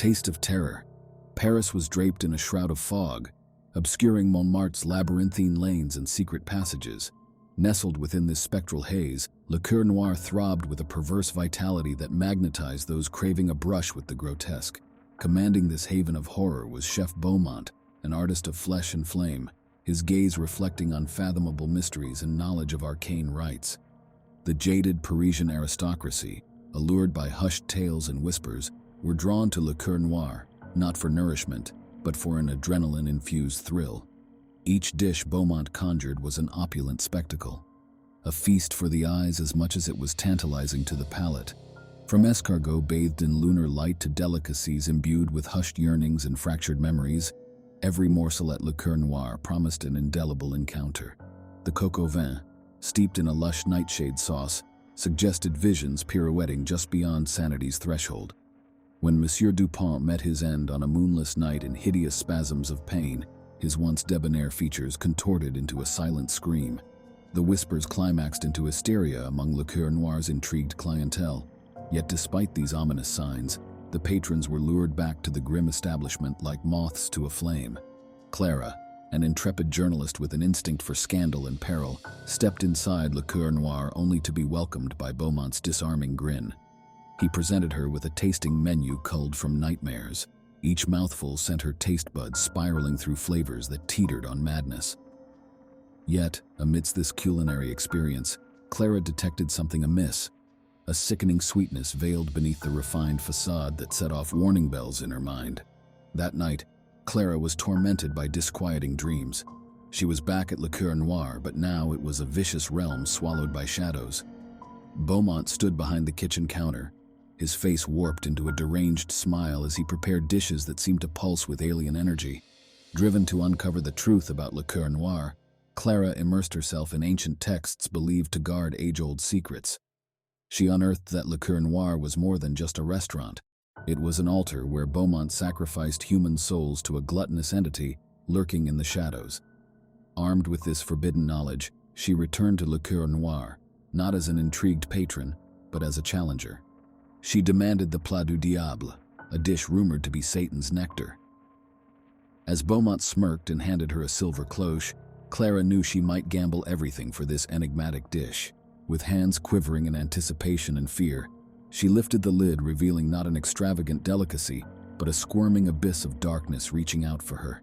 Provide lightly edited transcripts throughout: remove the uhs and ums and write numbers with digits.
taste of terror. Paris was draped in a shroud of fog, obscuring Montmartre's labyrinthine lanes and secret passages. Nestled within this spectral haze, Le Coeur Noir throbbed with a perverse vitality that magnetized those craving a brush with the grotesque. Commanding this haven of horror was Chef Beaumont, an artist of flesh and flame, his gaze reflecting unfathomable mysteries and knowledge of arcane rites. The jaded Parisian aristocracy, allured by hushed tales and whispers, were drawn to Le Coeur Noir, not for nourishment, but for an adrenaline-infused thrill. Each dish Beaumont conjured was an opulent spectacle, a feast for the eyes as much as it was tantalizing to the palate. From escargot bathed in lunar light to delicacies imbued with hushed yearnings and fractured memories, every morsel at Le Coeur Noir promised an indelible encounter. The coq au vin, steeped in a lush nightshade sauce, suggested visions pirouetting just beyond sanity's threshold. When Monsieur Dupont met his end on a moonless night in hideous spasms of pain, his once debonair features contorted into a silent scream. The whispers climaxed into hysteria among Le Coeur Noir's intrigued clientele. Yet despite these ominous signs, the patrons were lured back to the grim establishment like moths to a flame. Clara, an intrepid journalist with an instinct for scandal and peril, stepped inside Le Coeur Noir only to be welcomed by Beaumont's disarming grin. He presented her with a tasting menu culled from nightmares. Each mouthful sent her taste buds spiraling through flavors that teetered on madness. Yet, amidst this culinary experience, Clara detected something amiss. A sickening sweetness veiled beneath the refined facade that set off warning bells in her mind. That night, Clara was tormented by disquieting dreams. She was back at Le Coeur Noir, but now it was a vicious realm swallowed by shadows. Beaumont stood behind the kitchen counter, his face warped into a deranged smile as he prepared dishes that seemed to pulse with alien energy. Driven to uncover the truth about Le Coeur Noir, Clara immersed herself in ancient texts believed to guard age-old secrets. She unearthed that Le Coeur Noir was more than just a restaurant. It was an altar where Beaumont sacrificed human souls to a gluttonous entity lurking in the shadows. Armed with this forbidden knowledge, she returned to Le Coeur Noir, not as an intrigued patron, but as a challenger. She demanded the plat du diable, a dish rumored to be Satan's nectar. As Beaumont smirked and handed her a silver cloche, Clara knew she might gamble everything for this enigmatic dish. With hands quivering in anticipation and fear, she lifted the lid, revealing not an extravagant delicacy, but a squirming abyss of darkness reaching out for her.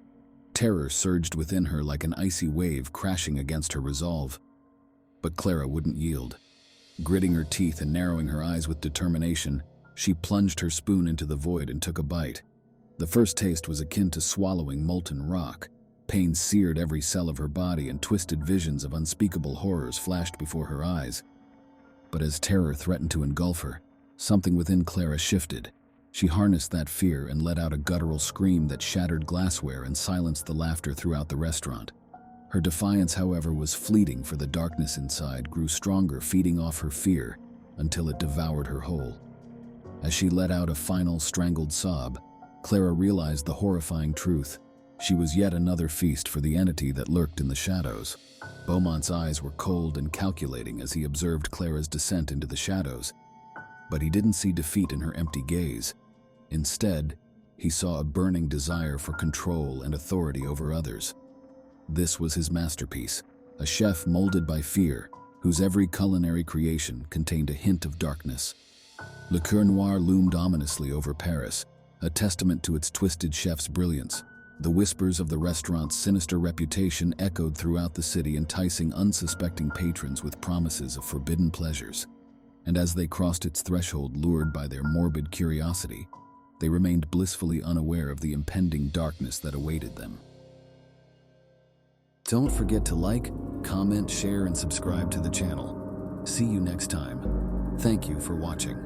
Terror surged within her like an icy wave crashing against her resolve. But Clara wouldn't yield. Gritting her teeth and narrowing her eyes with determination, she plunged her spoon into the void and took a bite. The first taste was akin to swallowing molten rock. Pain seared every cell of her body and twisted visions of unspeakable horrors flashed before her eyes. But as terror threatened to engulf her, something within Clara shifted. She harnessed that fear and let out a guttural scream that shattered glassware and silenced the laughter throughout the restaurant. Her defiance, however, was fleeting, for the darkness inside grew stronger, feeding off her fear until it devoured her whole. As she let out a final strangled sob, Clara realized the horrifying truth. She was yet another feast for the entity that lurked in the shadows. Beaumont's eyes were cold and calculating as he observed Clara's descent into the shadows. But he didn't see defeat in her empty gaze. Instead, he saw a burning desire for control and authority over others. This was his masterpiece, a chef molded by fear, whose every culinary creation contained a hint of darkness. Le Coeur Noir loomed ominously over Paris, a testament to its twisted chef's brilliance. The whispers of the restaurant's sinister reputation echoed throughout the city, enticing unsuspecting patrons with promises of forbidden pleasures. And as they crossed its threshold, lured by their morbid curiosity, they remained blissfully unaware of the impending darkness that awaited them. Don't forget to like, comment, share, and subscribe to the channel. See you next time. Thank you for watching.